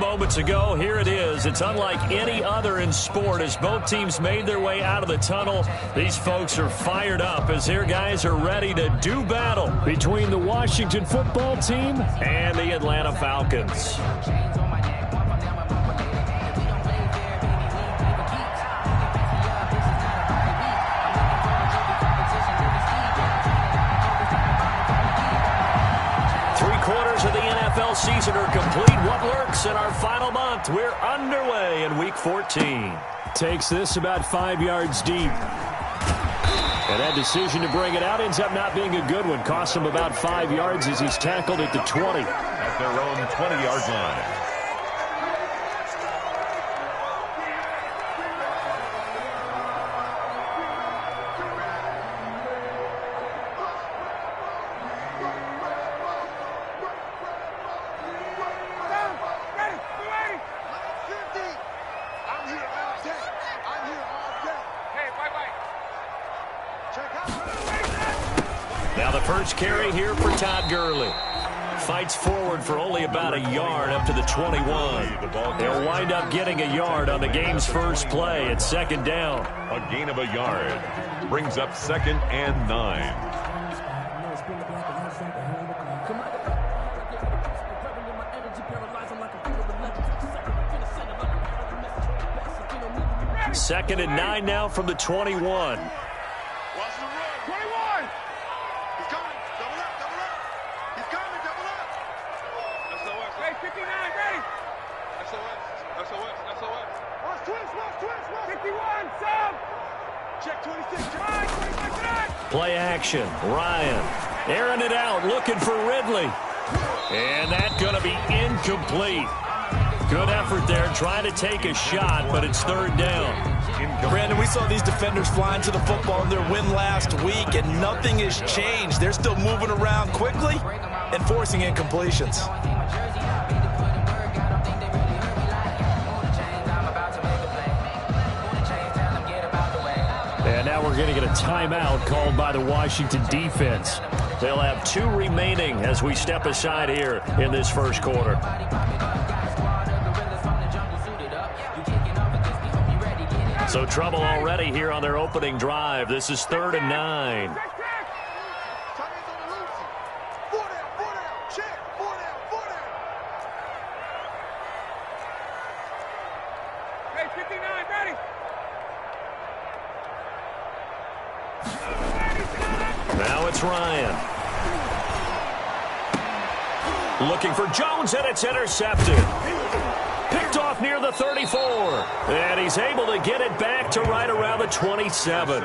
moments ago. Here it is. It's unlike any other in sport as both teams made their way out of the tunnel. These folks are fired up as their guys are ready to do battle between the Washington football team and the Atlanta Falcons. Season are complete. What works in our final month? We're underway in Week 14. Takes this about 5 yards deep. And that decision to bring it out ends up not being a good one. Costs him about 5 yards as he's tackled at the 20. At their own 20-yard line. Now the first carry here for Todd Gurley. Fights forward for only about a yard up to the 21. They'll wind up getting a yard on the game's first play at second down. A gain of a yard brings up 2nd and 9. Second and 9 now from the 21. Play action. Ryan airing it out, looking for Ridley. And that's going to be incomplete. Good effort there, trying to take a shot, but it's third down. Brandon, we saw these defenders flying to the football in their win last week, and nothing has changed. They're still moving around quickly and forcing incompletions. And now we're going to get a timeout called by the Washington defense. They'll have 2 remaining as we step aside here in this first quarter. So trouble already here on their opening drive. This is 3rd and 9. Now it's Ryan. Looking for Jones, and it's intercepted. Picked off near the 34. And he's able to get it back to right around the 27.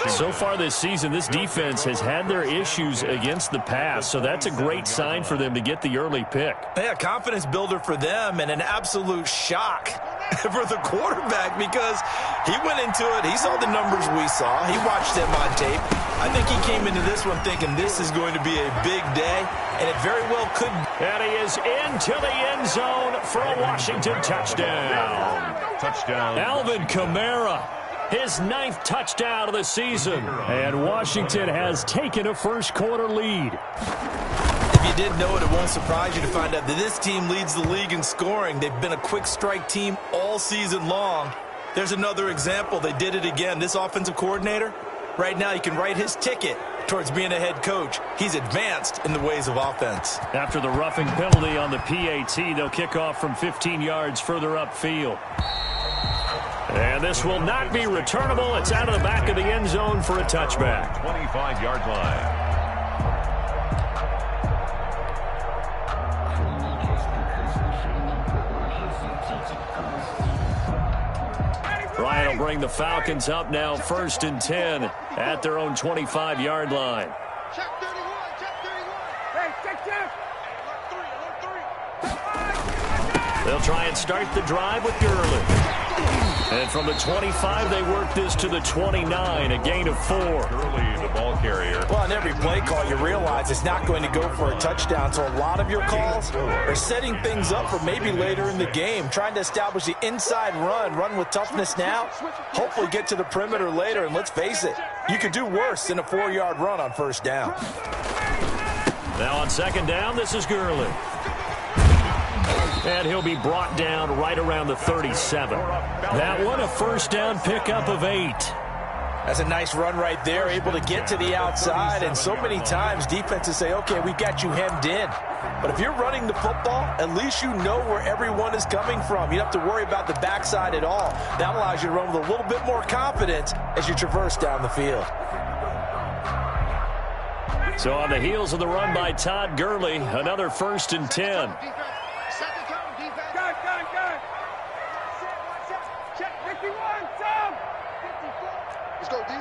So far this season, this defense has had their issues against the pass, so that's a great sign for them to get the early pick. Yeah, confidence builder for them and an absolute shock for the quarterback because he went into it. He saw the numbers we saw. He watched them on tape. I think he came into this one thinking this is going to be a big day, and it very well could. And he is into the end zone for a Washington touchdown. Touchdown. Alvin Kamara, his 9th touchdown of the season. And Washington has taken a first quarter lead. If you didn't know it, it won't surprise you to find out that this team leads the league in scoring. They've been a quick strike team all season long. There's another example. They did it again. This offensive coordinator, right now, he can write his ticket towards being a head coach. He's advanced in the ways of offense. After the roughing penalty on the PAT, they'll kick off from 15 yards further upfield. And this will not be returnable. It's out of the back of the end zone for a touchback. 25-yard line. Ryan will bring the Falcons up now 1st and 10 at their own 25-yard line. Check 31, check 31. Hey, check. They'll try and start the drive with Gurley. And from the 25, they work this to the 29, a gain of 4. Gurley, the ball carrier. Well, on every play call, you realize it's not going to go for a touchdown. So a lot of your calls are setting things up for maybe later in the game, trying to establish the inside run with toughness now, hopefully get to the perimeter later. And let's face it, you could do worse than a 4-yard run on first down. Now on second down, this is Gurley. And he'll be brought down right around the 37. That one, a first down pickup of 8. That's a nice run right there, able to get to the outside. And so many times defenses say, okay, we got you hemmed in. But if you're running the football, at least you know where everyone is coming from. You don't have to worry about the backside at all. That allows you to run with a little bit more confidence as you traverse down the field. So on the heels of the run by Todd Gurley, another 1st and 10. Let's go, D.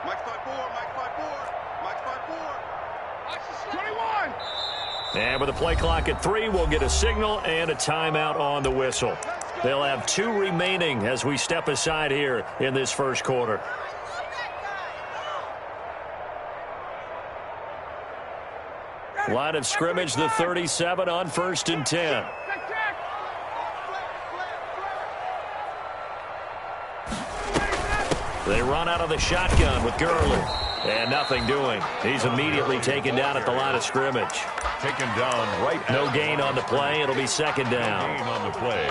Mike 5-4, Mike 5-4, Mike 5-4. 21. And with the play clock at 3, we'll get a signal and a timeout on the whistle. They'll have 2 remaining as we step aside here in this first quarter. Line of scrimmage, the 37 on 1st and 10. They run out of the shotgun with Gurley. And nothing doing. He's immediately taken down at the line of scrimmage. Taken down right. No gain on the play. It'll be 2nd down. Gain on the play.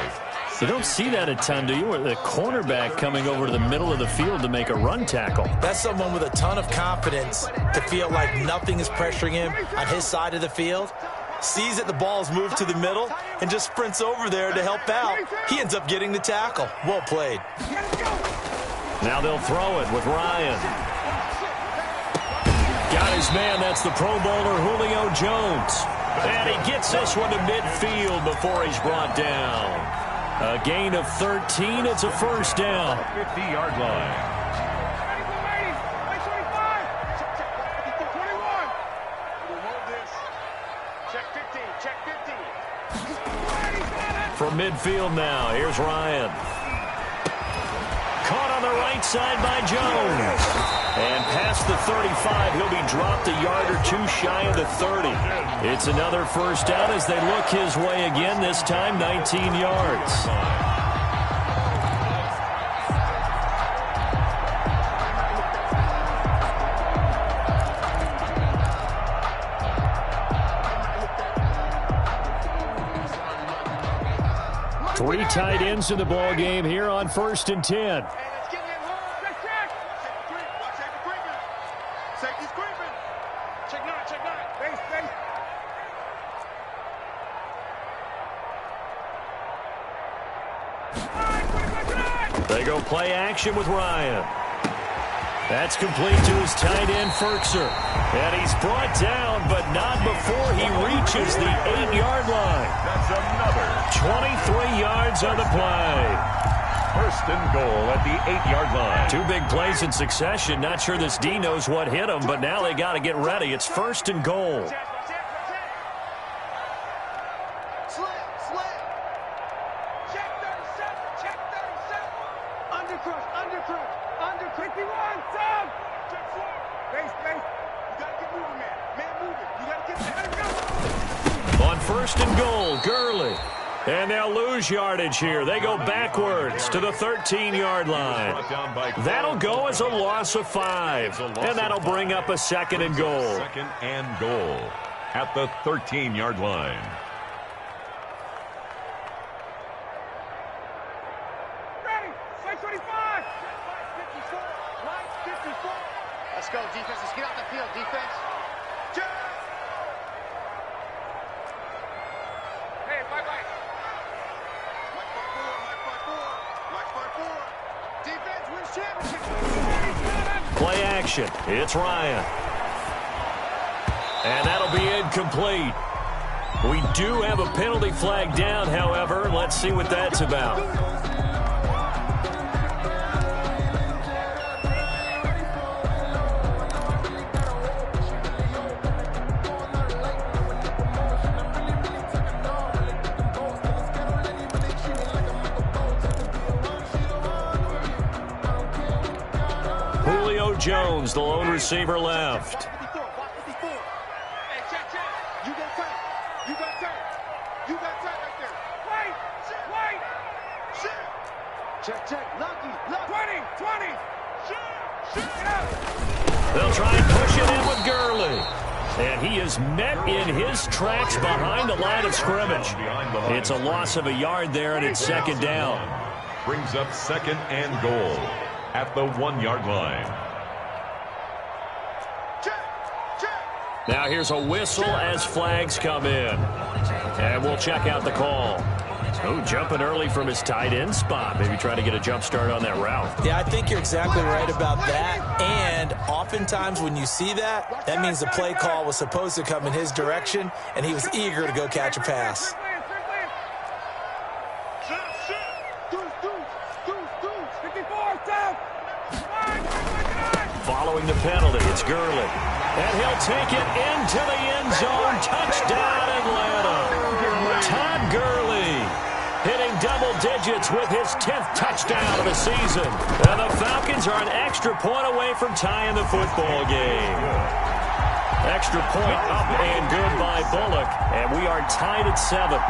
You don't see that a ton, do you? Where the cornerback coming over to the middle of the field to make a run tackle. That's someone with a ton of confidence to feel like nothing is pressuring him on his side of the field. Sees that the ball's moved to the middle and just sprints over there to help out. He ends up getting the tackle. Well played. Now they'll throw it with Ryan. Got his man. That's the Pro Bowler Julio Jones. And he gets this one to midfield before he's brought down. A gain of 13. It's a first down. 50-yard line. From midfield now, here's Ryan. Caught on the right side by Jones. And past the 35, he'll be dropped a yard or 2 shy of the 30. It's another first down as they look his way again, this time 19 yards. Three tight ends in the ball game here on 1st and 10. They go play action with Ryan. That's complete to his tight end, Ferkser. And he's brought down, but not before he reaches the 8-yard line. That's another 23 yards on the play. 1st and goal at the 8-yard line. 2 big plays in succession. Not sure this D knows what hit him, but now they got to get ready. It's 1st and goal. On 1st and goal, Gurley. And they'll lose yardage here. They go backwards to the 13-yard line. That'll go as a loss of 5. And that'll bring up a 2nd and goal. 2nd and goal at the 13-yard line. Ready, 25. Let's go, defense. Let's get out the field, defense. Hey, bye. Defense wins championship. Play action. It's Ryan. And that'll be incomplete. We do have a penalty flag down, however. Let's see what that's about. Julio Jones, the lone receiver left. Hey, check. You got tight. You got tight right there. Wait. Check. Lucky. 20. Shoot. Get out. They'll try and push it in with Gurley. And he is met in his tracks behind the line of scrimmage. It's a loss of a yard there, and it's second down. Brings up second and goal at the 1-yard line. Now here's a whistle as flags come in. And we'll check out the call. Oh, jumping early from his tight end spot. Maybe trying to get a jump start on that route. Yeah, I think you're exactly right about that. And oftentimes when you see that, that means the play call was supposed to come in his direction, and he was eager to go catch a pass. Following the penalty, it's Gurley. And he'll take it into the end zone. Touchdown, Atlanta. Todd Gurley hitting double digits with his 10th touchdown of the season. And the Falcons are an extra point away from tying the football game. Extra point up and good by Bullock. And we are tied at 7.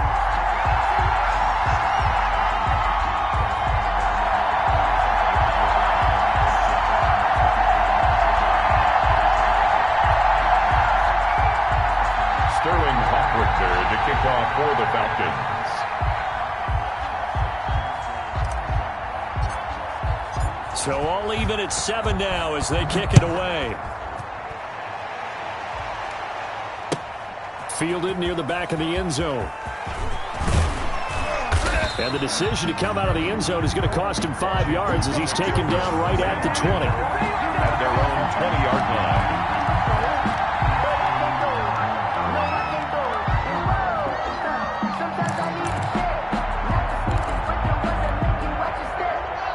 To kick off for the Falcons. So all even at 7 now as they kick it away. Fielded near the back of the end zone. And the decision to come out of the end zone is going to cost him 5 yards as he's taken down right at the 20. At their own 20-yard line.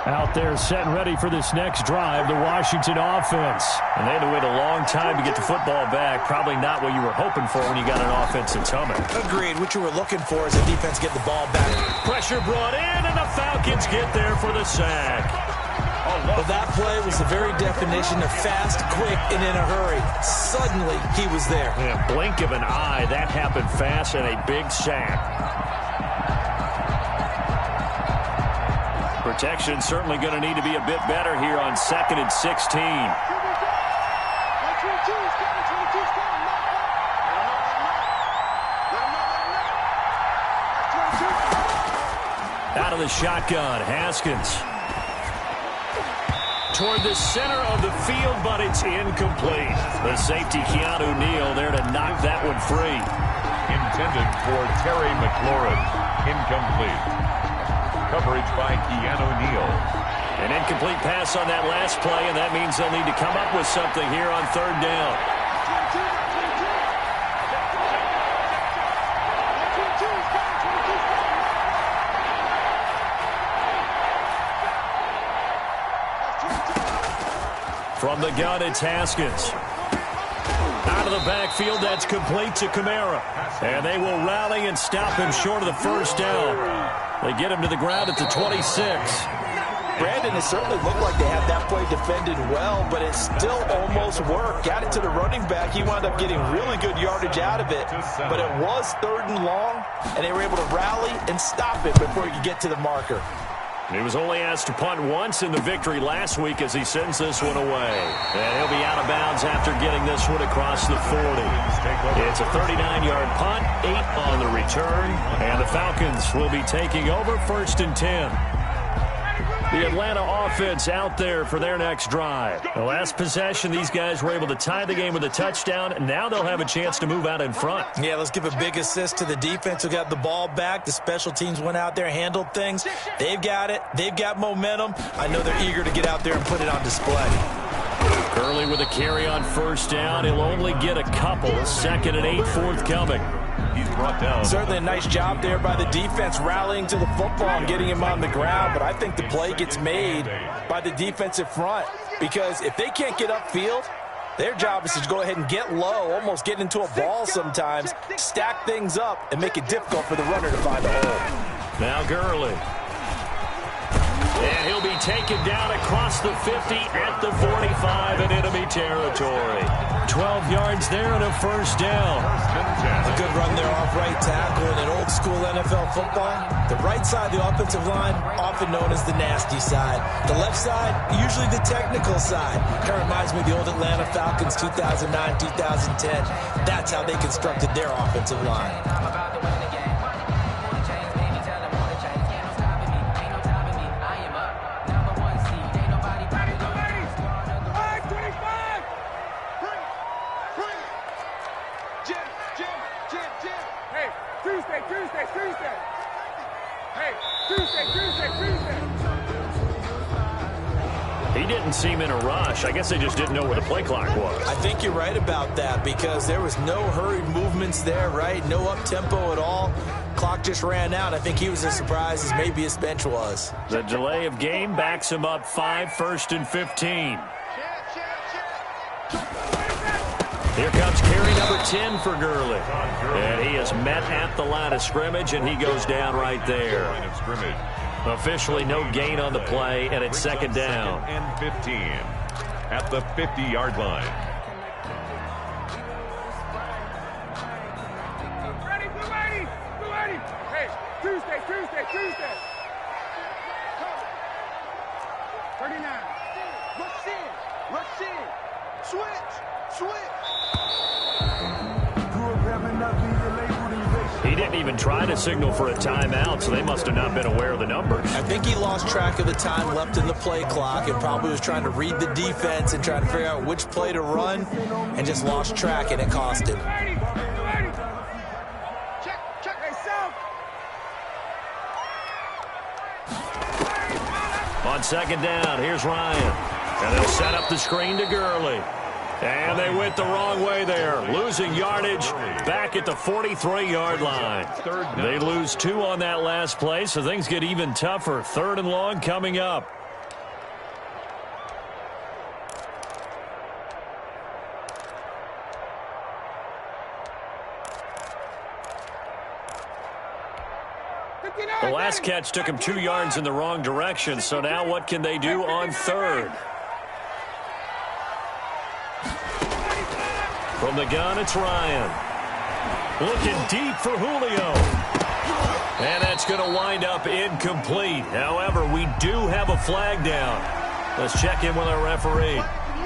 Out there set and ready for this next drive, the Washington offense. And they had to wait a long time to get the football back. Probably not what you were hoping for when you got an offense that's humming. Agreed. What you were looking for is the defense get the ball back. Pressure brought in, and the Falcons get there for the sack. Well, that play was the very definition of fast, quick, and in a hurry. Suddenly, he was there. Yeah, blink of an eye, that happened fast, and a big sack. Protection certainly going to need to be a bit better here on 2nd and 16. Out of the shotgun, Haskins. Toward the center of the field, but it's incomplete. The safety, Keanu Neal, there to knock that one free. Intended for Terry McLaurin. Incomplete. Coverage by Keanu Neal. An incomplete pass on that last play, and that means they'll need to come up with something here on 3rd down. From the gun, it's Haskins. Out of the backfield, that's complete to Kamara. And they will rally and stop him short of the 1st down. They get him to the ground at the 26. Brandon, it certainly looked like they had that play defended well, but it still almost worked. Got it to the running back. He wound up getting really good yardage out of it. But it was 3rd and long, and they were able to rally and stop it before he could get to the marker. He was only asked to punt once in the victory last week as he sends this one away. And he'll be out of bounds after getting this one across the 40. It's a 39-yard punt, 8 on the return, and the Falcons will be taking over 1st and 10. The Atlanta offense out there for their next drive. The last possession, these guys were able to tie the game with a touchdown. Now they'll have a chance to move out in front. Yeah, let's give a big assist to the defense who got the ball back. The special teams went out there, handled things. They've got it. They've got momentum. I know they're eager to get out there and put it on display. Gurley with a carry on 1st down. He'll only get a couple. 2nd and 8 forthcoming. He's brought down. Certainly a nice job there by the defense rallying to the football and getting him on the ground, but I think the play gets made by the defensive front because if they can't get upfield, their job is to go ahead and get low, almost get into a ball sometimes, stack things up, and make it difficult for the runner to find a hole. Now Gurley. And he'll be taken down across the 50 at the 45 in enemy territory. 12 yards there and a first down. A good run there off right tackle in an old-school NFL football. The right side of the offensive line, often known as the nasty side. The left side, usually the technical side. Kind of reminds me of the old Atlanta Falcons 2009, 2010. That's how they constructed their offensive line. He didn't seem in a rush. I guess they just didn't know where the play clock was. I think you're right about that because there was no hurried movements there, right? No up-tempo at all. Clock just ran out. I think he was as surprised as maybe his bench was. The delay of game backs him up 5, 1st and 15. Here comes carry number 10 for Gurley. And he is met at the line of scrimmage, and he goes down right there. Officially no gain on the play, and it's second down. And 15 at the 50-yard line. Ready, blue 80. Hey, Tuesday. 39. Rush in. Switch. He didn't even try to signal for a timeout, so they must have not been aware of the numbers. I think he lost track of the time left in the play clock and probably was trying to read the defense and trying to figure out which play to run and just lost track, and it cost him. Check. Hey, South. On second down, here's Ryan. And they'll set up the screen to Gurley. And they went the wrong way there, losing yardage back at the 43-yard line. They lose 2 on that last play, so things get even tougher. 3rd and long coming up. The last catch took him 2 yards in the wrong direction, so now what can they do on 3rd? From the gun, it's Ryan. Looking deep for Julio. And that's going to wind up incomplete. However, we do have a flag down. Let's check in with our referee.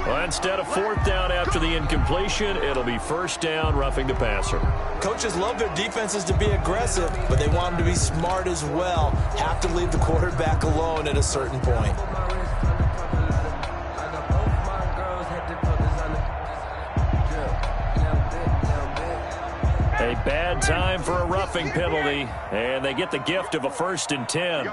Well, instead of 4th down after the incompletion, it'll be 1st down, roughing the passer. Coaches love their defenses to be aggressive, but they want them to be smart as well. Have to leave the quarterback alone at a certain point. A bad time for a roughing penalty, and they get the gift of a 1st and 10.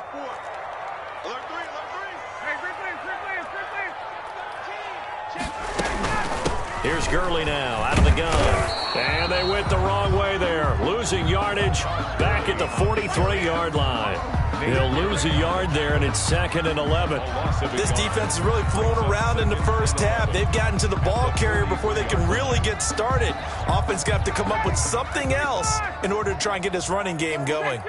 Here's Gurley now, out of the gun. And they went the wrong way there, losing yardage back at the 43-yard line. He'll lose a yard there, and it's 2nd and 11. This defense has really flown around in the first half. They've gotten to the ball carrier before they can really get started. Offense got to come up with something else in order to try and get this running game going.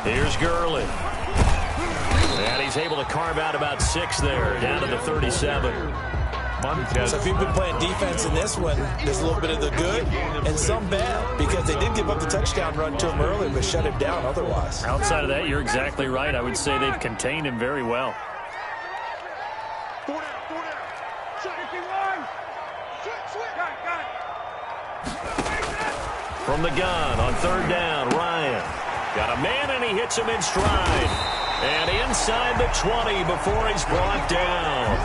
Here's Gurley. And he's able to carve out about 6 there, down to the 37. So if you've been playing defense in this one, there's a little bit of the good and some bad, because they did give up the touchdown run to him early, but shut him down otherwise. Outside of that, you're exactly right. I would say they've contained him very well. From the gun on 3rd down, Ryan. Got a man, and he hits him in stride. And inside the 20 before he's brought down.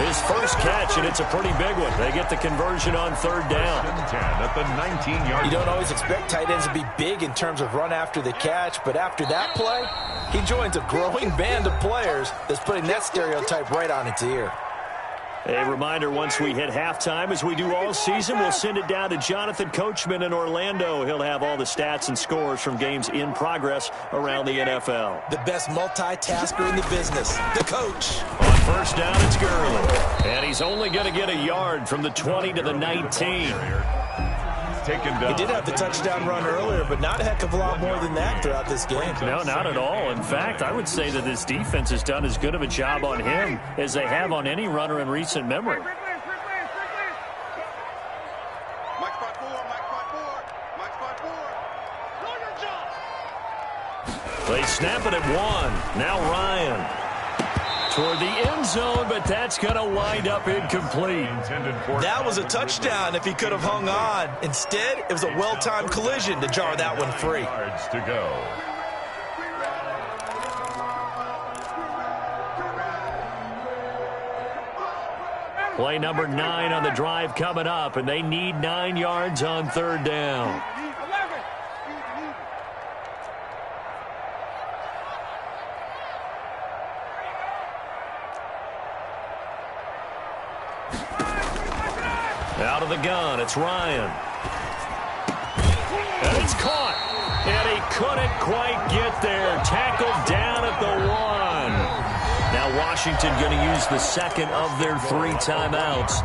His first catch, and it's a pretty big one. They get the conversion on 3rd down. 10 at the 19-yard line. You don't always expect tight ends to be big in terms of run after the catch, but after that play, he joins a growing band of players that's putting that stereotype right on its ear. A reminder, once we hit halftime, as we do all season, we'll send it down to Jonathan Coachman in Orlando. He'll have all the stats and scores from games in progress around the NFL. The best multitasker in the business, the coach. On 1st down, it's Gurley. And he's only going to get a yard from the 20 to the 19. taken down. He did have the touchdown run earlier, but not a heck of a lot more than that throughout this game. No, not at all. In fact, I would say that this defense has done as good of a job on him as they have on any runner in recent memory. They snap it at one. Now Ryan toward the end zone, but that's going to wind up incomplete. That was a touchdown if he could have hung on. Instead, it was a well-timed collision to jar that one free. Yards to go. Play number 9 on the drive coming up, and they need 9 yards on third down. Out of the gun, it's Ryan. And it's caught. And he couldn't quite get there. Tackled down at the 1. Now Washington going to use the second of their 3 timeouts.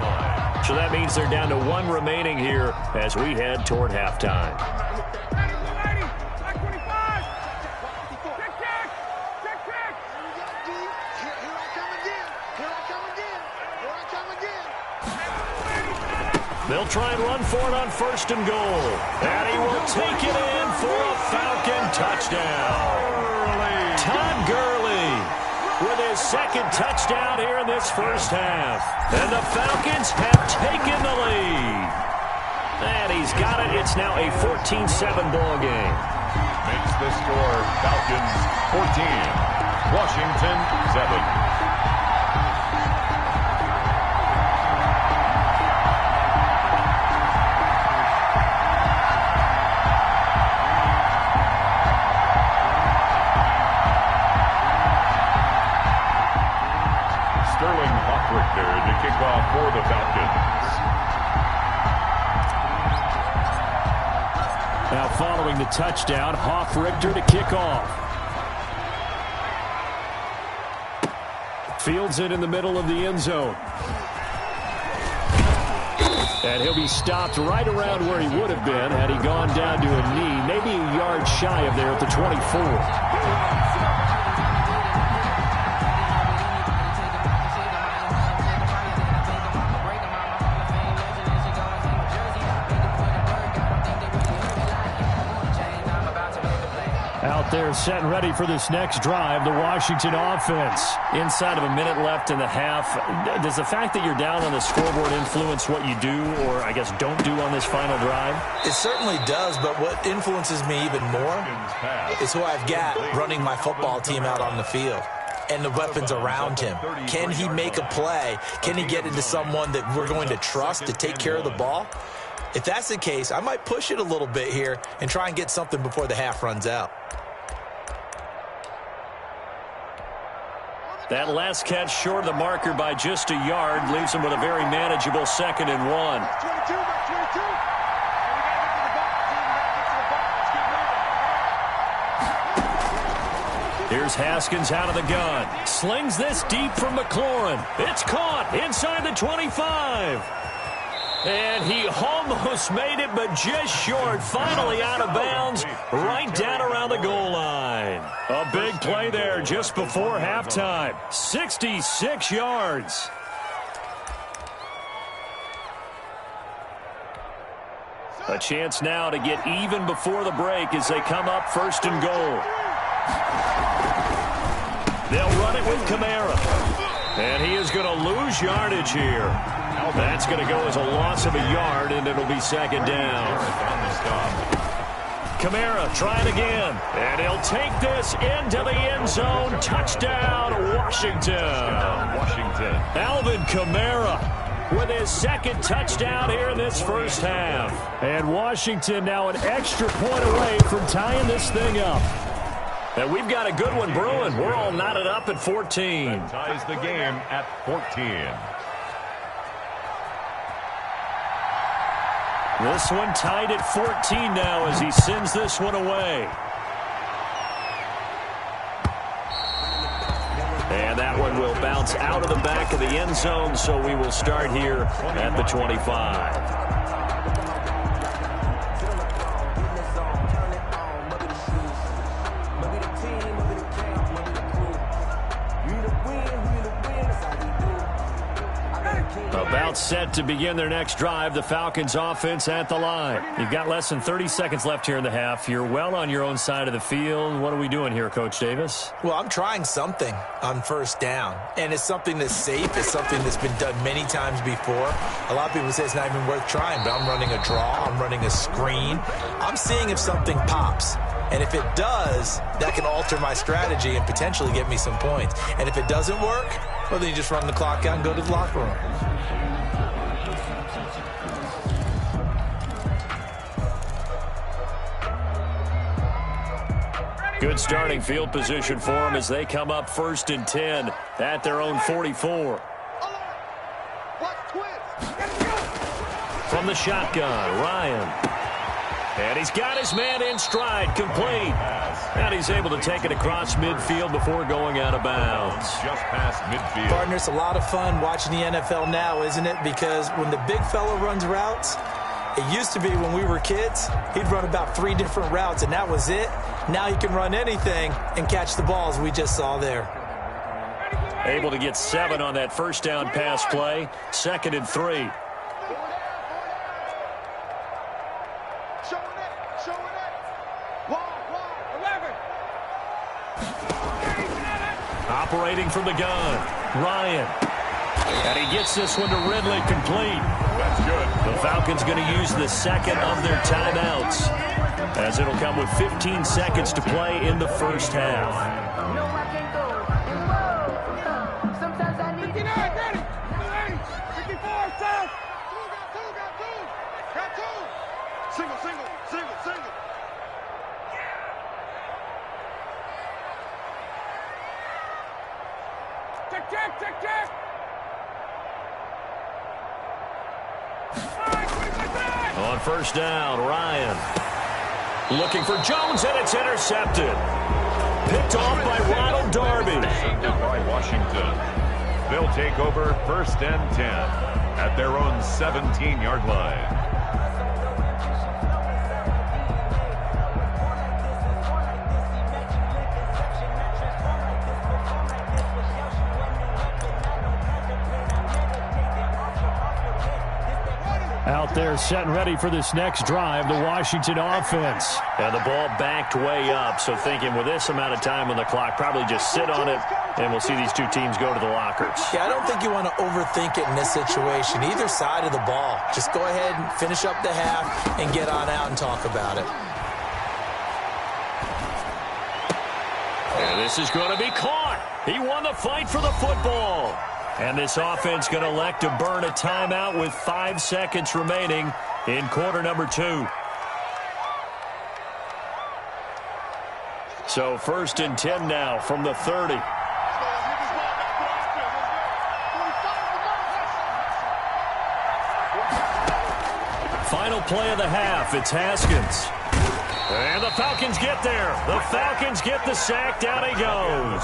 So that means they're down to 1 remaining here as we head toward halftime. They'll try and run for it on first and goal. And he will take it in for a Falcon touchdown. Todd Gurley with his second touchdown here in this first half. And the Falcons have taken the lead. And he's got it. It's now a 14-7 ball game. Makes the score Falcons 14, Washington 7. To kick off for the Falcons. Now following the touchdown, Richter to kick off. Fields it in the middle of the end zone. And he'll be stopped right around where he would have been had he gone down to a knee, maybe a yard shy of there at the 24. They're set and ready for this next drive, the Washington offense. Inside of a minute left in the half, does the fact that you're down on the scoreboard influence what you do, or I guess don't do on this final drive? It certainly does, but what influences me even more is who I've got running my football team out on the field and the weapons around him. Can he make a play? Can he get into someone that we're going to trust to take care of the ball? If that's the case, I might push it a little bit here and try and get something before the half runs out. That last catch short of the marker by just a yard leaves him with a very manageable 2nd and 1. Here's Haskins out of the gun. Slings this deep from McLaurin. It's caught inside the 25. And he almost made it, but just short. Finally out of bounds, right down around the goal line. A big play there just before halftime. 66 yards. A chance now to get even before the break as they come up 1st and goal. They'll run it with Kamara. And he is going to lose yardage here. That's going to go as a loss of a yard, and it'll be 2nd down. Kamara trying again. And he'll take this into the end zone. Touchdown, Washington. Alvin Kamara with his 2nd touchdown here in this first half. And Washington now an extra point away from tying this thing up. And we've got a good one brewing. We're all knotted up at 14. That ties the game at 14. This one tied at 14 now as he sends this one away. And that one will bounce out of the back of the end zone, so we will start here at the 25. About set to begin their next drive, the Falcons offense at the line. You've got less than 30 seconds left here in the half. You're well on your own side of the field. What are we doing here, Coach Davis? Well, I'm trying something on first down, and it's something that's safe. It's something that's been done many times before. A lot of people say it's not even worth trying, but I'm running a draw. I'm running a screen. I'm seeing if something pops. And if it does, that can alter my strategy and potentially get me some points. And if it doesn't work, well, then you just run the clock out and go to the locker room. Good starting field position for them as they come up 1st and 10 at their own 44. From the shotgun, Ryan. And he's got his man in stride, complete. And he's able to take it across midfield before going out of bounds. Just past midfield. Partner, it's a lot of fun watching the NFL now, isn't it? Because when the big fella runs routes, it used to be when we were kids, he'd run about 3 different routes, and that was it. Now he can run anything and catch the balls we just saw there. Able to get 7 on that first down pass play. 2nd and 3. Operating from the gun, Ryan. And he gets this one to Ridley, complete. That's good. The Falcons going to use the 2nd of their timeouts, as it'll come with 15 seconds to play in the first half. On first down, Ryan. Looking for Jones, and it's intercepted. Picked off by Ronald Darby. Intercepted by Washington. They'll take over 1st and 10 at their own 17-yard line. Out there set and ready for this next drive, the Washington offense. And the ball backed way up, so thinking with this amount of time on the clock, probably just sit on it, and we'll see these two teams go to the lockers. Yeah, I don't think you want to overthink it in this situation. Either side of the ball. Just go ahead and finish up the half and get on out and talk about it. And this is going to be caught. He won the fight for the football. And this offense going to elect to burn a timeout with 5 seconds remaining in quarter number 2. So 1st and 10 now from the 30. Final play of the half. It's Haskins. And the Falcons get there. The Falcons get the sack. Down he goes.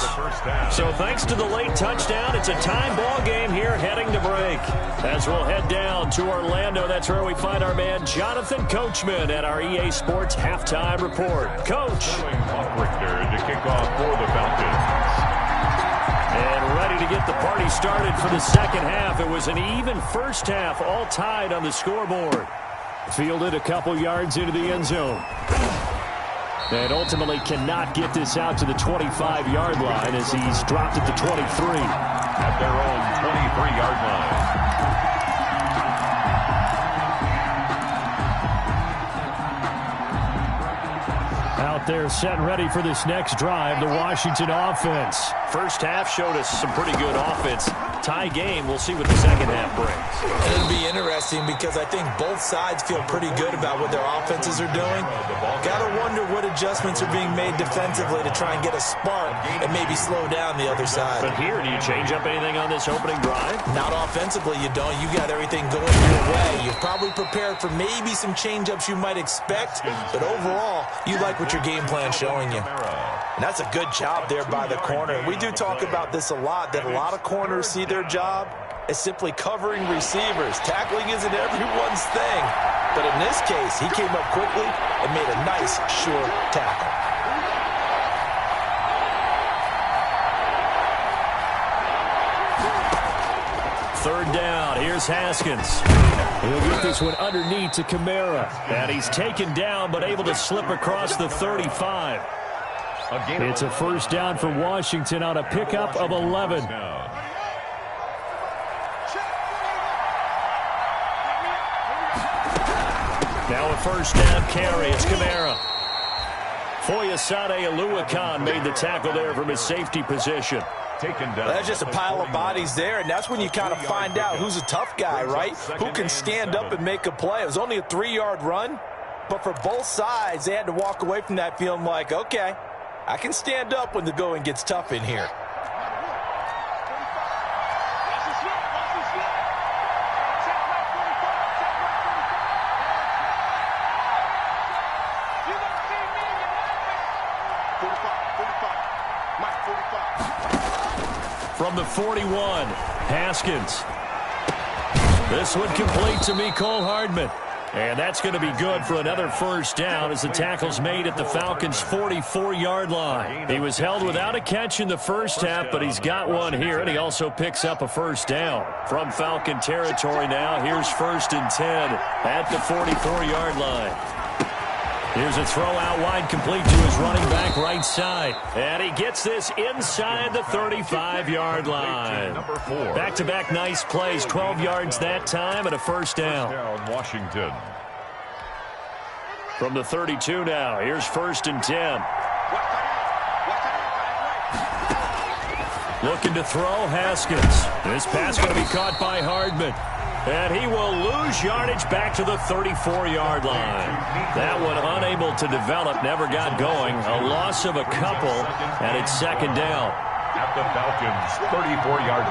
So thanks to the late touchdown, it's a time ball game here heading to break. As we'll head down to Orlando, that's where we find our man Jonathan Coachman at our EA Sports Halftime Report. Coach. Richter to kick off for the Falcons. And ready to get the party started for the second half. It was an even first half, all tied on the scoreboard. Fielded a couple yards into the end zone. And ultimately cannot get this out to the 25-yard line as he's dropped at the 23. At their own 23-yard line. Out there set and ready for this next drive, the Washington offense. First half showed us some pretty good offense. Tie game, we'll see what the second half brings. It'll be interesting because I think both sides feel pretty good about what their offenses are doing. Got to wonder what adjustments are being made defensively to try and get a spark and maybe slow down the other side. But here, do you change up anything on this opening drive? Not offensively, you don't. You got everything going your way. You're probably prepared for maybe some change-ups you might expect, but overall, you like what your game plan's showing you. And that's a good job there by the corner. We do talk about this a lot, that a lot of corners see their job as simply covering receivers. Tackling isn't everyone's thing. But in this case, he came up quickly and made a nice, sure tackle. third down. Here's Haskins. He'll get this one underneath to Kamara. And he's taken down but able to slip across the 35. It's a first down for Washington on a pickup of 11. Now a first down carry. It's Kamara. Foyesade Oluwakan made the tackle there from his safety position. Taken down. That's just a pile of bodies there, and that's when you kind of find out who's a tough guy, right? Who can stand up and make a play. It was only a 3-yard run, but for both sides, they had to walk away from that feeling like, okay, I can stand up when the going gets tough in here. From the 41, Haskins. This one complete to Mecole Hardman. And that's going to be good for another first down as the tackle's made at the Falcons' 44-yard line. He was held without a catch in the first half, but he's got one here, and he also picks up a first down. From Falcon territory now, here's 1st and 10 at the 44-yard line. Here's a throw out wide complete to his running back right side. And he gets this inside the 35-yard line. Back-to-back nice plays, 12 yards that time and a first down. Washington. From the 32 now, here's 1st and 10. Looking to throw, Haskins. This pass going to be caught by Hardman. And he will lose yardage back to the 34-yard line. That one unable to develop, never got going. A loss of a couple, and it's 2nd down. At the Falcons' 34-yard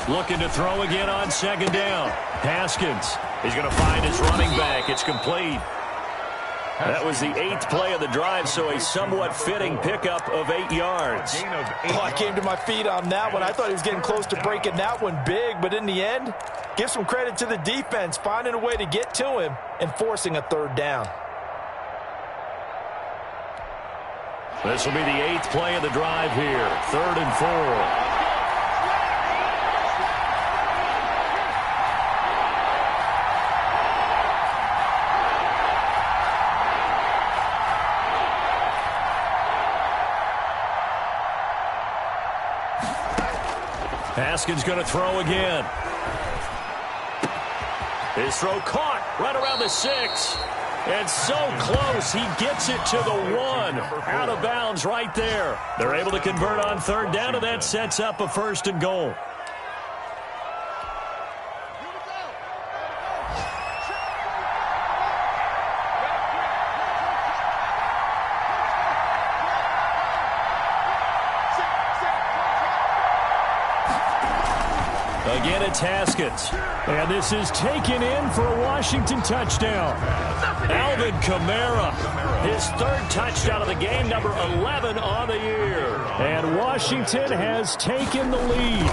line. Looking to throw again on 2nd down. Haskins. He's going to find his running back. It's complete. That was the 8th play of the drive, so a somewhat fitting pickup of 8 yards. Oh, I came to my feet on that one. I thought he was getting close to breaking that one big, but in the end, give some credit to the defense, finding a way to get to him and forcing a 3rd down. This will be the 8th play of the drive here. 3rd and 4. Haskins going to throw again. His throw caught right around the 6. And so close, he gets it to the 1. Out of bounds right there. They're able to convert on 3rd down, and that sets up a 1st and goal. Again, it's Haskins. And this is taken in for a Washington touchdown. Alvin Kamara, his 3rd touchdown of the game, number 11 on the year. And Washington has taken the lead.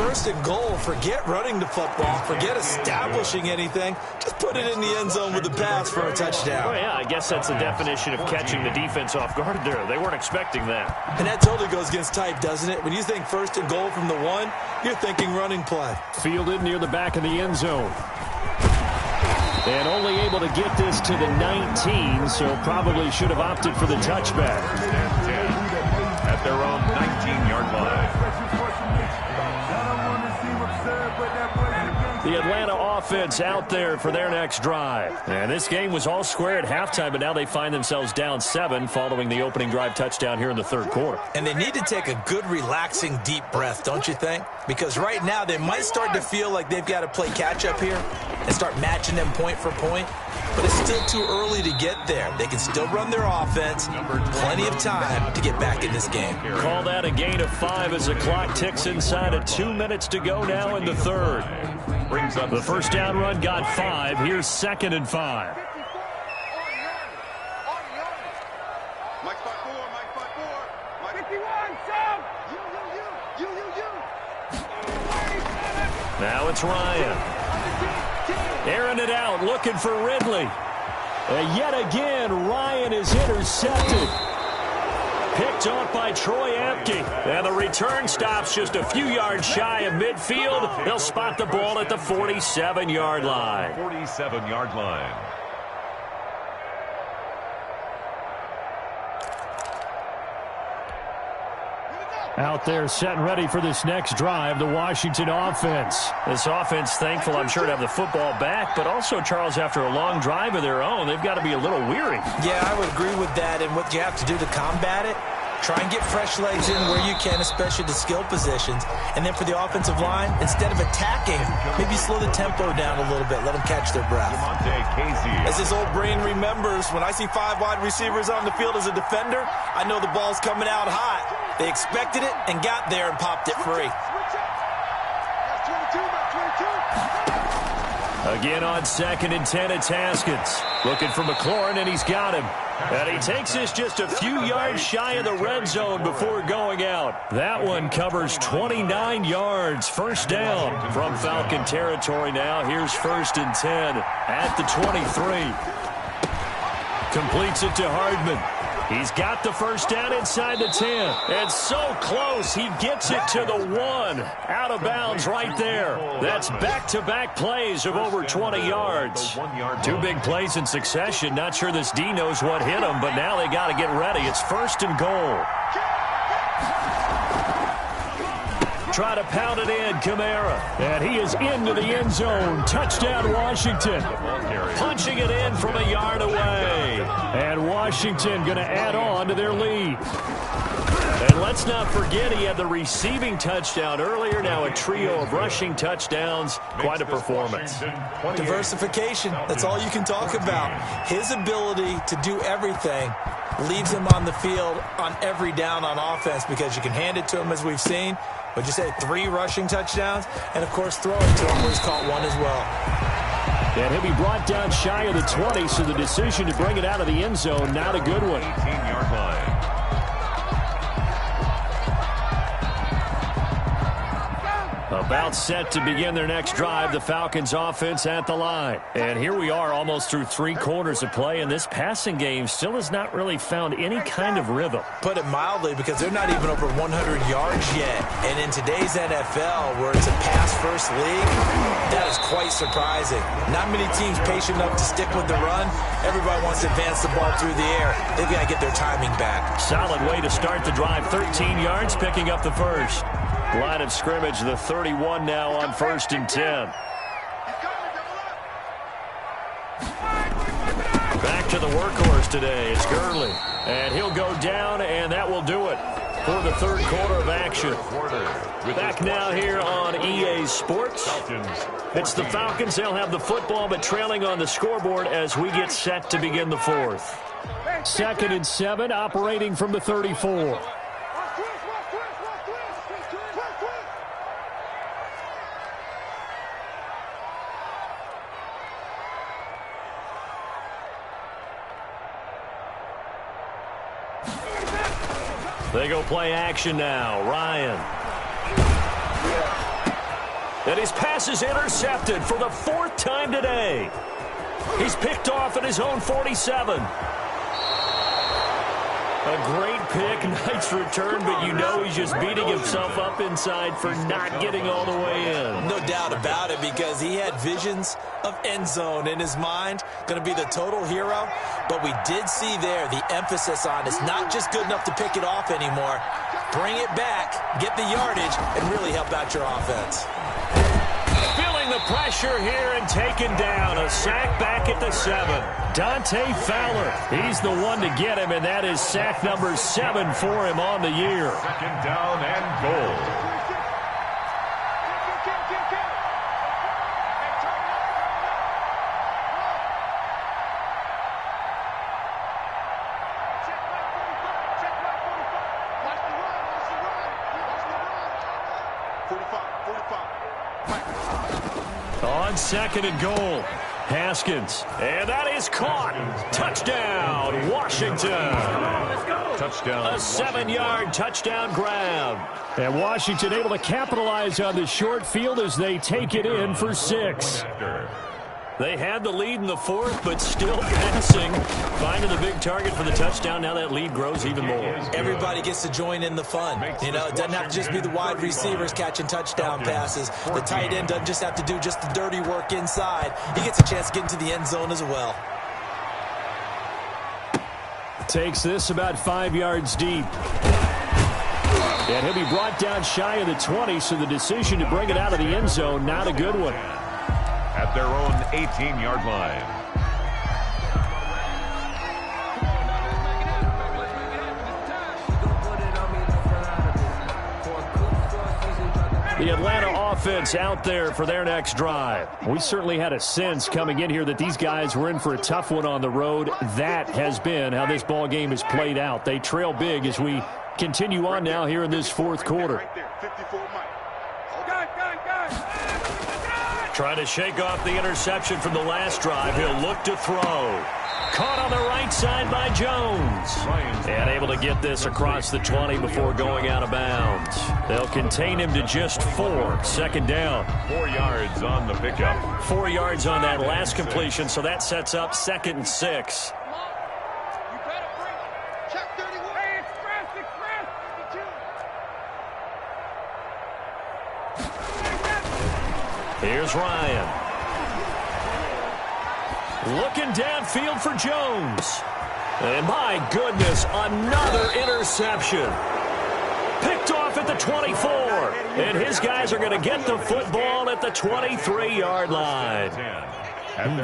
1st and goal, forget running the football, forget establishing anything. Just put it in the end zone with the pass for a touchdown. Oh, yeah, I guess that's the definition of catching the defense off guard there. They weren't expecting that. And that totally goes against type, doesn't it? When you think 1st and goal from the 1, you're thinking running play. Fielded near the back of the end zone. And only able to get this to the 19, so probably should have opted for the touchback. At their own 19-yard line. The Atlanta offense out there for their next drive. And this game was all square at halftime, but now they find themselves down 7 following the opening drive touchdown here in the 3rd quarter. And they need to take a good, relaxing, deep breath, don't you think? Because right now they might start to feel like they've got to play catch-up here and start matching them point for point. But it's still too early to get there. They can still run their offense. Plenty of time to get back in this game. Call that a gain of 5 as the clock ticks inside of 2 minutes to go now in the 3rd. Brings up the 1st down run got 5. Here's 2nd and 5. Mike 5-4, Mike 5-4. Mike 51, Sam. Now it's Ryan. Airing it out, looking for Ridley. And yet again, Ryan is intercepted. picked off by Troy Apke. And the return stops just a few yards shy of midfield. They'll spot the ball at the 47-yard line. 47-yard line. Out there set and ready for this next drive, the Washington offense. This offense, thankful, I'm sure, to have the football back, but also, Charles, after a long drive of their own, they've got to be a little weary. Yeah, I would agree with that, and what you have to do to combat it, try and get fresh legs in where you can, especially the skill positions. And then for the offensive line, instead of attacking, maybe slow the tempo down a little bit, let them catch their breath. As As his old brain remembers, when I see 5 wide receivers on the field as a defender, I know the ball's coming out hot. They expected it and got there and popped it free. Again on 2nd and 10, it's Haskins. Looking for McLaurin, and he's got him. And he takes us just a few yards shy of the red zone before going out. That one covers 29 yards. First down from Falcon territory now. Here's 1st and 10 at the 23. Completes it to Hardman. He's got the first down inside the 10. And so close, he gets it to the 1. Out of bounds right there. That's back-to-back plays of over 20 yards. 2 big plays in succession. Not sure this D knows what hit him, but now they got to get ready. It's 1st and goal. Try to pound it in, Kamara. And he is into the end zone. Touchdown, Washington. Punching it in from a yard away. And Washington going to add on to their lead. And let's not forget he had the receiving touchdown earlier. Now a trio of rushing touchdowns. Quite a performance. Diversification. That's all you can talk about. His ability to do everything leaves him on the field on every down on offense because you can hand it to him, as we've seen. But you say 3 rushing touchdowns, and, of course, throw it to him where he's caught 1 as well. And he'll be brought down shy of the 20, so the decision to bring it out of the end zone, not a good one. 18-yard line. About set to begin their next drive, the Falcons offense at the line. And here we are almost through 3 quarters of play, and this passing game still has not really found any kind of rhythm. Put it mildly, because they're not even over 100 yards yet. And in today's NFL, where it's a pass-first league, that is quite surprising. Not many teams patient enough to stick with the run. Everybody wants to advance the ball through the air. They've got to get their timing back. Solid way to start the drive. 13 yards, picking up the first. Line of scrimmage, the 31 now on 1st and 10. Back to the workhorse today. It's Gurley. And he'll go down, and that will do it for the 3rd quarter of action. Back now here on EA Sports. It's the Falcons. They'll have the football, but trailing on the scoreboard as we get set to begin the 4th. 2nd and 7, operating from the 34. They go play action now. Ryan. And his pass is intercepted for the 4th time today. He's picked off at his own 47. A great pick, nice return, but you know he's just beating himself up inside for not getting all the way in. No doubt about it, because he had visions of end zone in his mind. Going to be the total hero. But we did see there the emphasis on it's not just good enough to pick it off anymore. Bring it back, get the yardage, and really help out your offense. Feeling the pressure here and taken down. A sack back at the 7. Dante Fowler. He's the one to get him, and that is sack number 7 for him on the year. 2nd down and goal. On 2nd and goal, Haskins. And that is caught. Touchdown, Washington. Touchdown. A 7-yard touchdown grab. And Washington able to capitalize on the short field as they take it in for 6. They had the lead in the fourth, but still passing. Finding the big target for the touchdown. Now that lead grows even more. Everybody gets to join in the fun. You know, it doesn't have to just be the wide receivers catching touchdown passes. The tight end doesn't just have to do just the dirty work inside. He gets a chance to get into the end zone as well. Takes this about 5 yards deep. And he'll be brought down shy of the 20, so the decision to bring it out of the end zone, not a good one. At their own 18-yard line. The Atlanta offense out there for their next drive. We certainly had a sense coming in here that these guys were in for a tough one on the road. That has been how this ball game has played out. They trail big as we continue on now here in this fourth quarter. Trying to shake off the interception from the last drive. He'll look to throw. Caught on the right side by Jones. And able to get this across the 20 before going out of bounds. They'll contain him to just 4. Second down. 4 yards on the pickup. 4 yards on that last completion, so that sets up 2nd and 6. Here's Ryan. Looking downfield for Jones. And my goodness, another interception. Picked off at the 24. And his guys are going to get the football at the 23-yard line.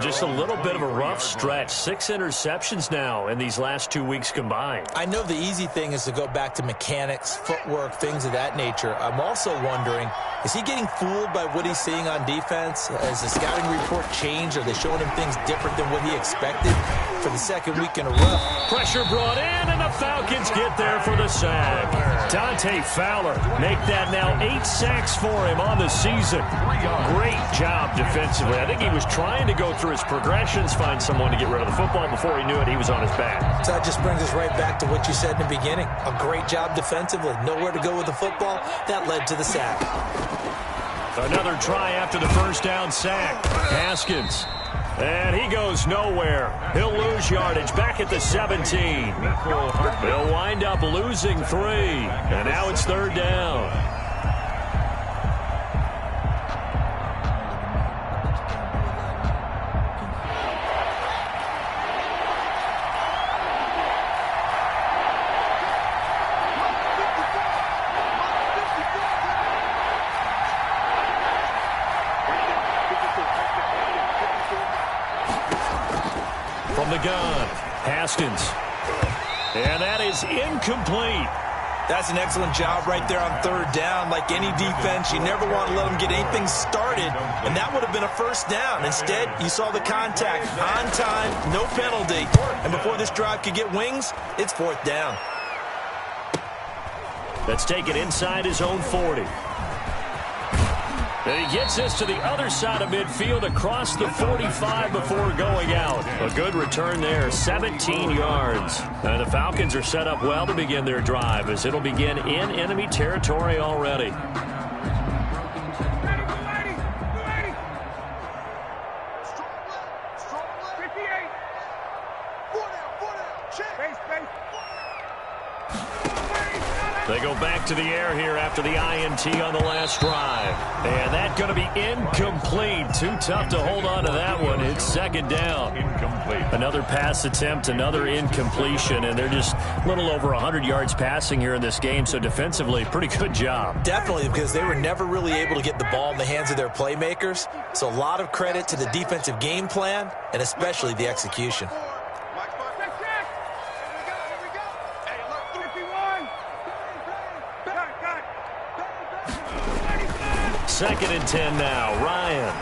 Just a little bit of a rough stretch. 6 interceptions now in these last 2 weeks combined. I know the easy thing is to go back to mechanics, footwork, things of that nature. I'm also wondering, is he getting fooled by what he's seeing on defense? Has the scouting report changed? Are they showing him things different than what he expected for the second week in a row? Pressure brought in, and the Falcons get there for the sack. Dante Fowler make that now 8 sacks for him on the season. Great job defensively. I think he was trying to go through his progressions, find someone to get rid of the football. Before he knew it, he was on his back. So that just brings us right back to what you said in the beginning. A great job defensively. Nowhere to go with the football. That led to the sack. Another try after the first down sack. Haskins. And he goes nowhere. He'll lose yardage back at the 17. They'll wind up losing 3. And now it's 3rd down. From the gun, Haskins. And that is incomplete. That's an excellent job right there on 3rd down. Like any defense, you never want to let them get anything started, and that would have been a first down. Instead, you saw the contact on time, no penalty, and before this drive could get wings, it's 4th down. Let's take it inside his own 40. And he gets this to the other side of midfield across the 45 before going out. A good return there, 17 yards. And the Falcons are set up well to begin their drive as it'll begin in enemy territory already. They go back to the air here after the INT on the last drive. And that's going to be incomplete. Too tough to hold on to that one. It's 2nd down. Incomplete. Another pass attempt, another incompletion, and they're just a little over 100 yards passing here in this game. So defensively, pretty good job. Definitely, because they were never really able to get the ball in the hands of their playmakers. So a lot of credit to the defensive game plan and especially the execution. 2nd and 10 now. Ryan.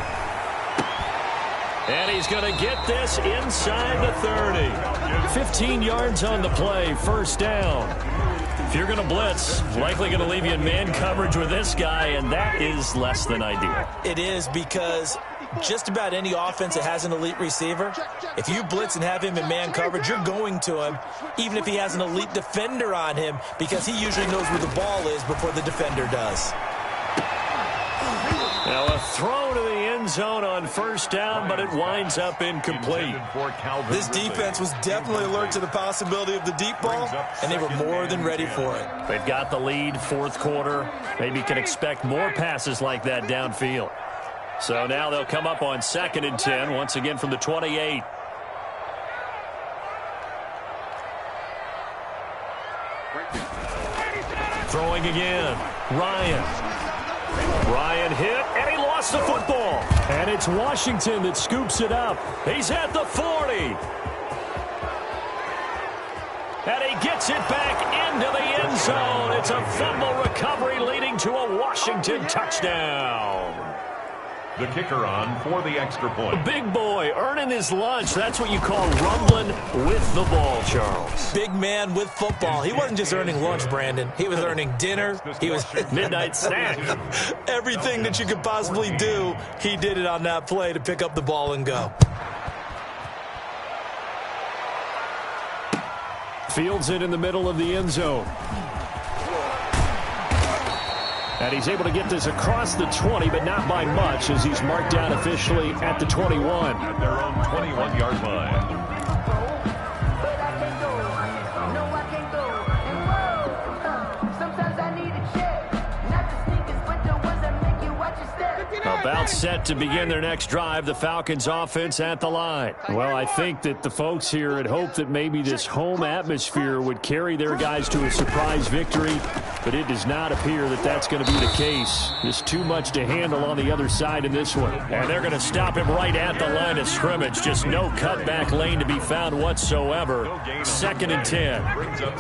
And he's going to get this inside the 30. 15 yards on the play. 1st down. If you're going to blitz, likely going to leave you in man coverage with this guy, and that is less than ideal. It is, because just about any offense that has an elite receiver, if you blitz and have him in man coverage, you're going to him, even if he has an elite defender on him, because he usually knows where the ball is before the defender does. Now a throw to the end zone on first down, but it winds up incomplete. This defense was definitely alert to the possibility of the deep ball, and they were more than ready for it. They've got the lead, fourth quarter. Maybe can expect more passes like that downfield. So now they'll come up on 2nd and 10, once again from the 28. Throwing again. Ryan hit, and he lost the football. And it's Washington that scoops it up. He's at the 40. And he gets it back into the end zone. It's a fumble recovery leading to a Washington touchdown. The kicker on for the extra point. Big boy earning his lunch. That's what you call rumbling with the ball, Charles. Big man with football. He wasn't just earning lunch, Brandon. He was earning dinner. He was midnight snack. Everything that you could possibly do, he did it on that play to pick up the ball and go. Fields it in the middle of the end zone. And he's able to get this across the 20, but not by much, as he's marked down officially at the 21. At their own 21-yard line. About set to begin their next drive, the Falcons offense at the line. Well, I think that the folks here had hoped that maybe this home atmosphere would carry their guys to a surprise victory, but it does not appear that that's going to be the case. Just too much to handle on the other side in this one. And they're going to stop him right at the line of scrimmage. Just no cutback lane to be found whatsoever. 2nd and 10.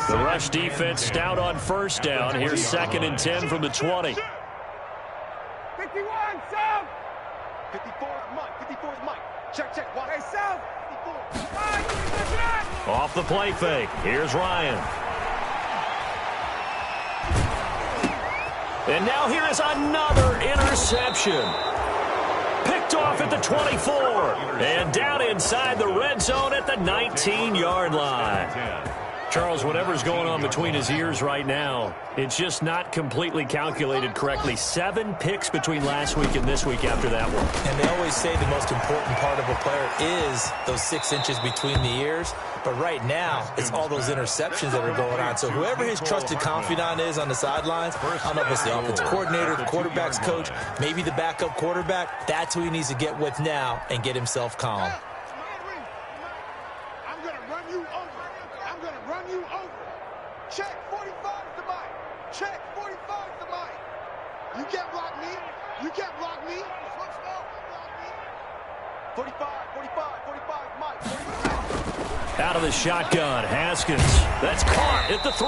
The rush defense stout on first down. Here's 2nd and 10 from the 20. 51, South. 54 is Mike. 54 is Mike. Check. Watch. Hey, South. 54. Off the play fake. Here's Ryan. And now here is another interception. Picked off at the 24. And down inside the red zone at the 19-yard line. Charles, whatever's going on between his ears right now, it's just not completely calculated correctly. 7 picks between last week and this week after that one. And they always say the most important part of a player is those 6 inches between the ears. But right now, it's all those interceptions that are going on. So whoever his trusted confidant is on the sidelines, I don't know if it's the offensive coordinator, the quarterback's coach, maybe the backup quarterback, that's who he needs to get with now and get himself calm. Check, 45 is the mic. Check, 45 is the mic. You can't block me. You can't block me. 45 mic. 45. Out of the shotgun, Haskins. That's caught at the 3.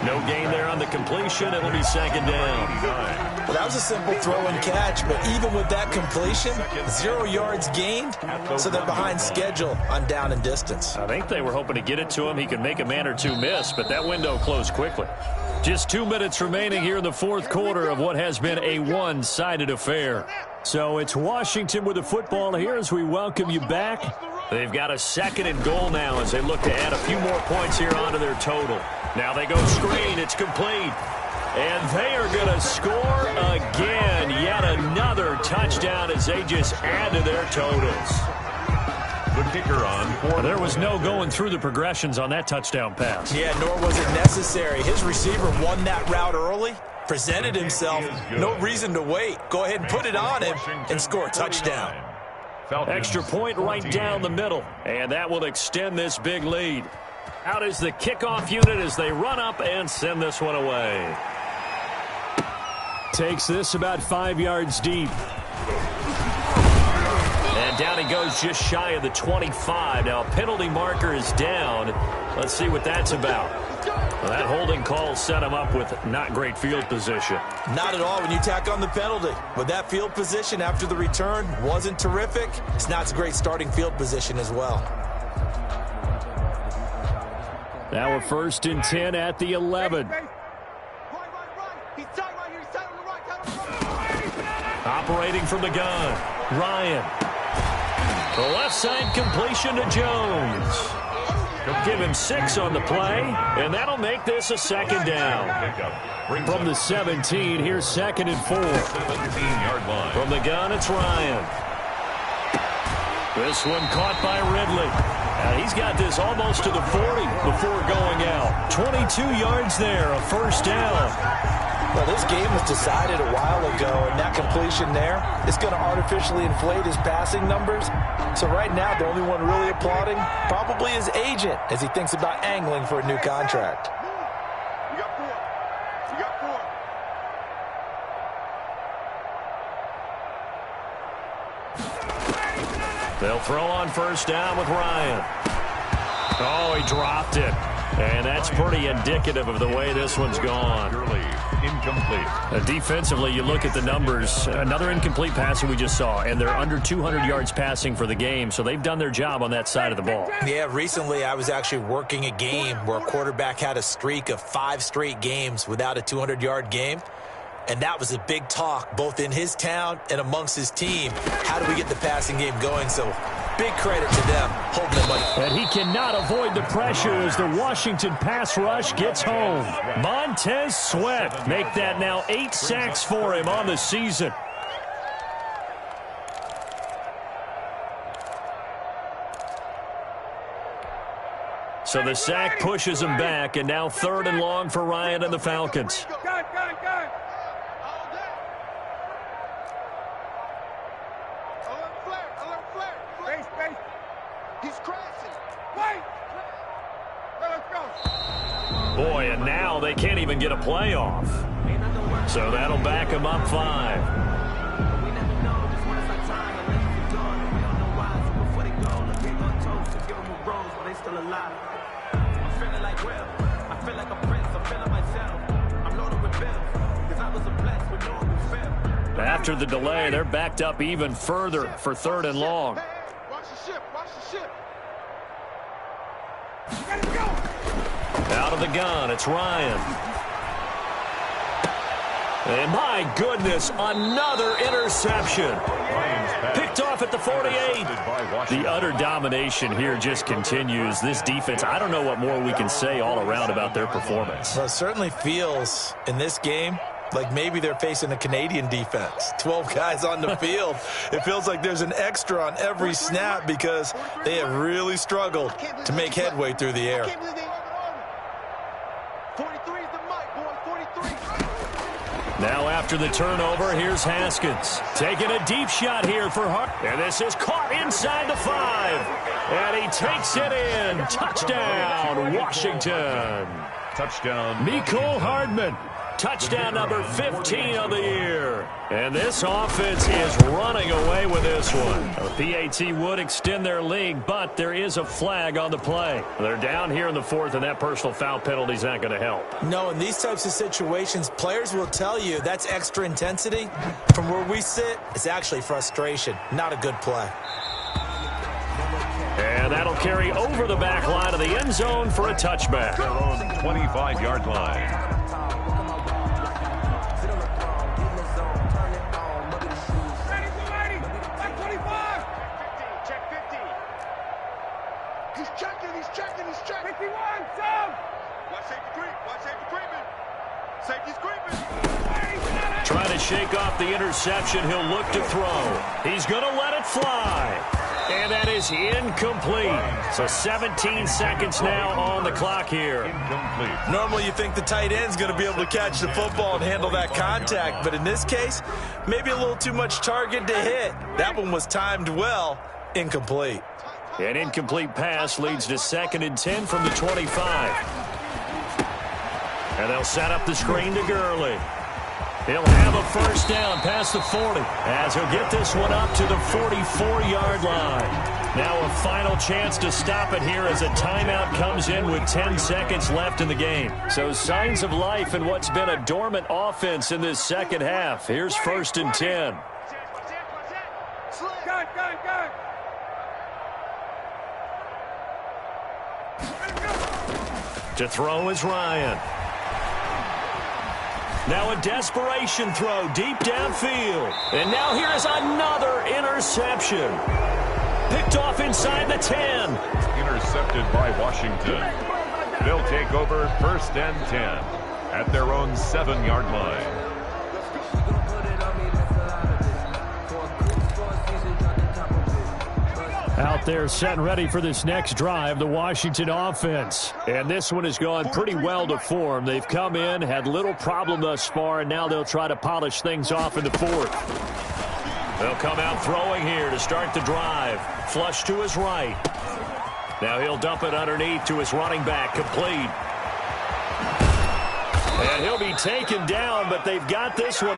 No gain there on the completion. It'll be 2nd down. Well, that was a simple throw and catch, but even with that completion, 0 yards gained, so they're behind schedule on down and distance. I think they were hoping to get it to him. He could make a man or two miss, but that window closed quickly. Just 2 minutes remaining here in the fourth quarter of what has been a one-sided affair. So it's Washington with the football here as we welcome you back. They've got a 2nd and goal now as they look to add a few more points here onto their total. Now they go screen. It's complete. And they are going to score again. Yet another touchdown as they just add to their totals. The kicker on for there was no going through the progressions on that touchdown pass. Yeah, nor was it necessary. His receiver won that route early, presented himself, no reason to wait. Go ahead and put it on him and score a touchdown. Extra point right down the middle, and that will extend this big lead. Out is the kickoff unit as they run up and send this one away. Takes this about 5 yards deep. And down he goes just shy of the 25. Now a penalty marker is down. Let's see what that's about. Well, that holding call set him up with not great field position. Not at all when you tack on the penalty. With that field position after the return wasn't terrific. It's not a great starting field position as well. Now a 1st and 10 at the 11. Operating from the gun, Ryan. The left side completion to Jones. Give him 6 on the play, and that'll make this a second down. From the 17, here's 2nd and 4. 17-yard line. From the gun, it's Ryan. This one caught by Ridley. He's got this almost to the 40 before going out. 22 yards there, a first down. Well, this game was decided a while ago, and that completion there is going to artificially inflate his passing numbers. So right now, the only one really applauding probably his agent as he thinks about angling for a new contract. You got 4. You got 4. They'll throw on first down with Ryan. Oh, he dropped it. And that's pretty indicative of the way this one's gone. Incomplete. Defensively, you look at the numbers. Another incomplete pass that we just saw, and they're under 200 yards passing for the game, so they've done their job on that side of the ball. Yeah, recently I was actually working a game where a quarterback had a streak of 5 straight games without a 200-yard game. And that was a big talk, both in his town and amongst his team. How do we get the passing game going? So big credit to them, holding them up. And he cannot avoid the pressure as the Washington pass rush gets home. Montez Sweat make that now 8 sacks for him on the season. So the sack pushes him back, and now 3rd and long for Ryan and the Falcons. Boy, and now they can't even get a playoff. So that'll back them up 5. After the delay, they're backed up even further for 3rd and long. Watch the ship. Watch the ship. Out of the gun, it's Ryan. And my goodness, another interception. Picked off at the 48. The utter domination here just continues. This defense, I don't know what more we can say all around about their performance. Well, it certainly feels in this game like maybe they're facing a Canadian defense. 12 guys on the field. It feels like there's an extra on every snap because they have really struggled to make headway through the air. 43 is the mic, boy. 43. Now after the turnover, here's Haskins. Taking a deep shot here for Hart. And this is caught inside the 5. And he takes it in. Touchdown, Washington. Touchdown. Mecole Hardman. Touchdown number 15 of the year. And this offense is running away with this one. The PAT would extend their lead, but there is a flag on the play. They're down here in the 4th, and that personal foul penalty is not going to help. No, in these types of situations, players will tell you that's extra intensity. From where we sit, it's actually frustration. Not a good play. And that'll carry over the back line of the end zone for a touchback. Their own 25-yard line. He's checking. 51, Sam! Watch safety creep. Watch safety creeping. Safety's creeping. Trying to shake off the interception. He'll look to throw. He's going to let it fly. And that is incomplete. So 17 seconds now on the clock here. Incomplete. Normally you think the tight end's going to be able to catch the football and handle that contact. But in this case, maybe a little too much target to hit. That one was timed well. Incomplete. An incomplete pass leads to 2nd and 10 from the 25. And they'll set up the screen to Gurley. He'll have a first down past the 40 as he'll get this one up to the 44-yard line. Now a final chance to stop it here as a timeout comes in with 10 seconds left in the game. So signs of life in what's been a dormant offense in this second half. Here's 1st and 10. Gun. To throw is Ryan. Now a desperation throw deep downfield. And now here is another interception. Picked off inside the 10. intercepted by Washington. They'll take over 1st and 10 at their own 7-yard line. Out there set and ready for this next drive, the Washington offense. And this one has gone pretty well to form. They've come in, had little problem thus far, and now they'll try to polish things off in the 4th. They'll come out throwing here to start the drive. Flush to his right. Now he'll dump it underneath to his running back, complete. And he'll be taken down, but they've got this one.